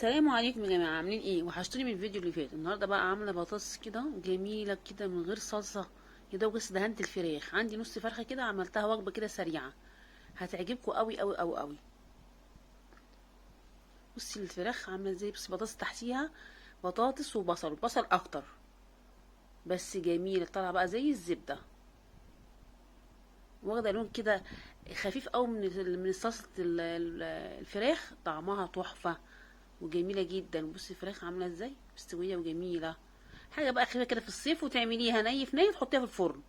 السلام عليكم يا جماعه، عاملين ايه؟ وحشتوني من الفيديو اللي فات. النهارده بقى عامله بطاطس كده جميله كده من غير صلصه، يا دوب بس دهنت الفراخ. عندي نص فرخه كده، عملتها وجبه كده سريعه هتعجبكم قوي قوي قوي قوي. بصي الفراخ عامله ازاي، بس بطاطس تحتيها بطاطس وبصل، وبصل اكتر، بس جميله طالعه بقى زي الزبده، واخده لون كده خفيف قوي من صلصه الفراخ. طعمها تحفه وجميله جدا. بصي الفراخ عامله ازاي مستويه وجميله. حاجه بقى خفيفه كده في الصيف، وتعمليها ني في ني تحطيها في الفرن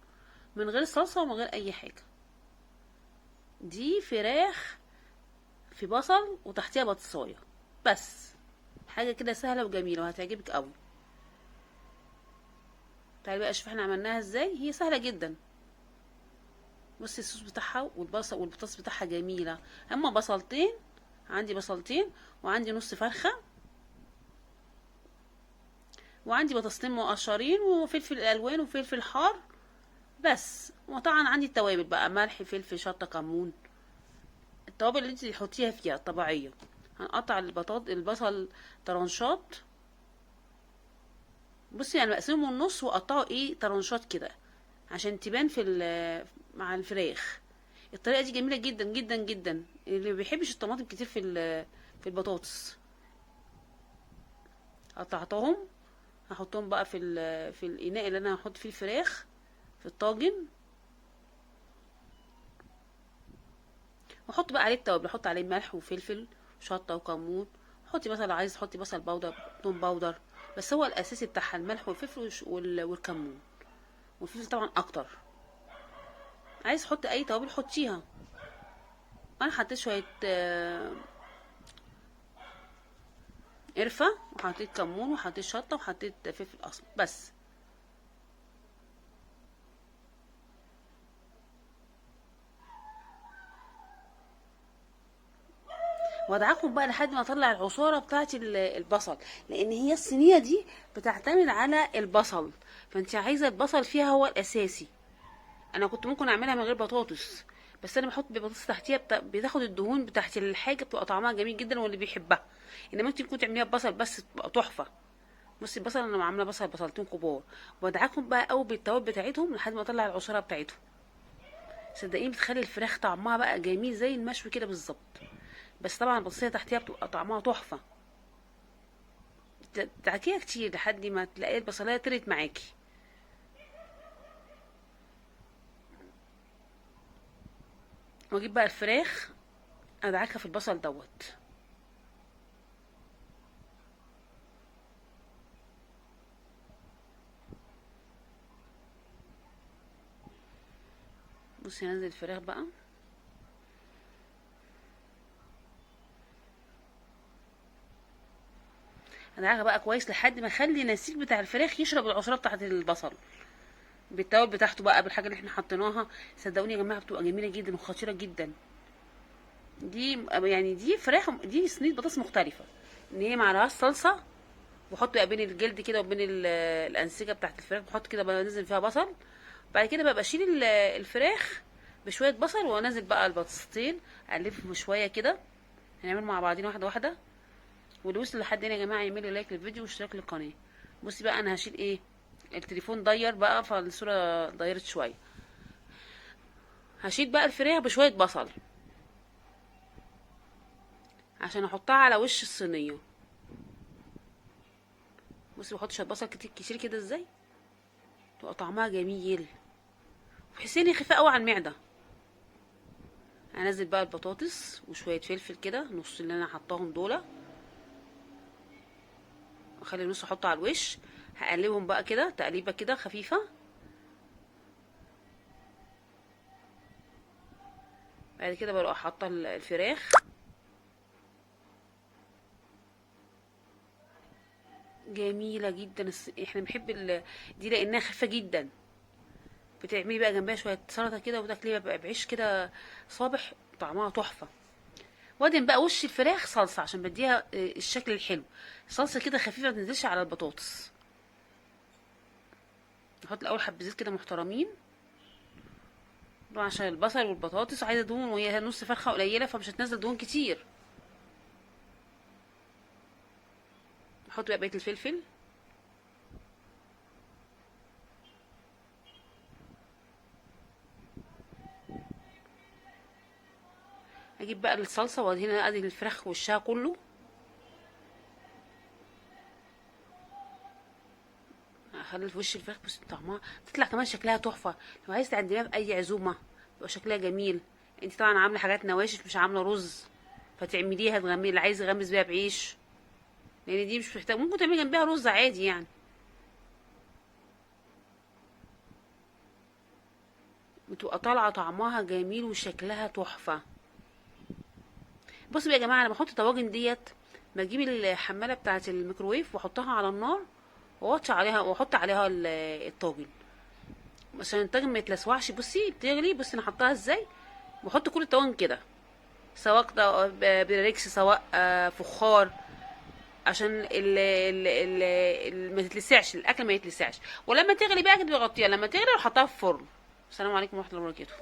من غير صلصه ومن غير اي حاجه. دي فراخ في بصل وتحتيها بطاطسايه، بس حاجه كده سهله وجميله وهتعجبك قوي. تعالي بقى شوف احنا عملناها ازاي، هي سهله جدا. بصي الصوص بتاعها والبصل والبطاطس بتاعها جميله. اما بصلتين، عندي بصلتين وعندي نص فرخه وعندي بطاطسين مقشرين وفلفل الوان وفلفل حار بس. وطبعا عندي التوابل بقى، ملح فلفل شطه كمون، التوابل اللي انت تحطيها فيها طبيعيه. هنقطع البصل طرنشات. بصي يعني بقسمه النص واقطعه طرنشات كده عشان تبان مع الفراخ. الطريقه دي جميله جدا جدا جدا، اللي ما بيحبش الطماطم كتير في البطاطس. قطعتهم، هحطهم بقى في الاناء اللي انا هحط فيه الفراخ، في الطاجن. واحط بقى عليه التوابل، احط عليه ملح وفلفل وشطه وكمون. حطي مثلا لو عايز تحطي بصل باودر، توم باودر، بس هو الاساسي بتاعها الملح والفلفل والكمون، والفلفل طبعا اكتر. عايز تحطي اي توابل حطيها. انا حطيت شويه قرفه، وحطيت كمون، وحطيت شطه، وحطيت فلفل اسمر بس. وادعكم بقى لحد ما اطلع العصاره بتاعه البصل، لان هي الصينيه دي بتعتمد على البصل، فانت عايزه البصل فيها هو الاساسي. انا كنت ممكن اعملها من غير بطاطس، بس انا بحط بطاطس تحتيها بتاخد الدهون بتاعت الحاجه، بتبقى طعمها جميل جدا واللي بيحبها. انما انت ممكن تعمليها ببصل بس تبقى تحفه. بصي البصل انا عامله بصلتين كبار، وادعكم بقى قوي بالتوابل بتاعتهم لحد ما اطلع العصاره بتاعتهم. صدقيني بتخلي الفراخ طعمها بقى جميل زي المشوي كده بالظبط. بس طبعا البطاطسيه تحتيها بتبقى طعمها تحفه. تدعكيها كتير لحد ما تلاقي البصلايه طلعت معاكي. واجيب بقى الفراخ ادعكها في البصل دوت. بصي هنزل الفراخ بقى، ادعكها بقى كويس لحد ما اخلي النسيج بتاع الفراخ يشرب العصاره بتاعه البصل بالتوابل بتاعته بقى، بالحاجه اللي احنا حطيناها. صدقوني يا جماعه بتبقى جميله جدا وخطيره جدا. دي فراخ، دي صينيه بطاطس مختلفه، ان هي معلهاش صلصه. بحط بقى بين الجلد كده وبين الانسجه بتاعت الفراخ، بحط كده بنزل فيها بصل. بعد كده بقى بشيل الفراخ بشويه بصل، وانزل بقى البطاطستين اقلبهم شويه كده. هنعمل مع بعضين واحده واحده. واللي وصل لحد هنا يا جماعه يعملوا لايك للفيديو واشتراك للقناه. بصي بقى انا هشيل التليفون ضير بقى، فالصوره ضيرت شويه. هشيل بقى الفراخ بشويه بصل عشان احطها على وش الصينيه. بصي بحط شويه بصل كتير كتير كده ازاي، تبقى طعمها جميل، بحيث ان خفيفه قوي على المعده. هنزل بقى البطاطس وشويه فلفل كده، نص اللي انا حطاهم دول، واخلي النص احطه على الوش. هقلبهم بقى كده تقليبه كده خفيفه. بعد كده بروح حاطه الفراخ. جميله جدا. احنا بنحب دي لانها خفيفه جدا. بتعملي بقى جنبها شويه سلطه كده، وتاكليها بقى بعيش كده صابح، طعمها تحفه. وادهن بقى وش الفراخ صلصه عشان بديها الشكل الحلو. صلصه كده خفيفه ما تنزلش على البطاطس. نحط الاول حبه زيت كده محترمين، طبعا عشان البصل والبطاطس عايزه دهون، وهي نص فرخه قليله فمش هتنزل دهون كتير. نحط بقى بقيه الفلفل. اجيب بقى الصلصه وهنا ادي الفراخ وشها كله. اخلي في وش الفراخ بس طعمها تطلع كمان شكلها تحفه. لو عايز تقدميها في اي عزومه يبقى شكلها جميل. انت طبعا عامله حاجات نواشف مش عامله رز، فتعمليها تغمي اللي عايز يغمس بيها بعيش، لان دي مش محتاج، ممكن تعملي جنبها رز عادي يعني. بتبقى طالعه طعمها جميل وشكلها تحفه. بصوا بقى يا جماعه، انا بحط طواجن ديت، بجيب الحماله بتاعه الميكروويف واحطها على النار واوطي عليها واحط عليها الطاجن عشان الطاجن ما يتلسوعش. بصي بتغلي، بصي انا حطاها ازاي، بحط كل الطواجن كده، سواء بريكس سواء فخار، عشان ما تتلسعش الاكل، ما يتلسعش. ولما تغلي بقى كده بغطيها، لما تغلي وحطها في الفرن. السلام عليكم ورحمه الله وبركاته.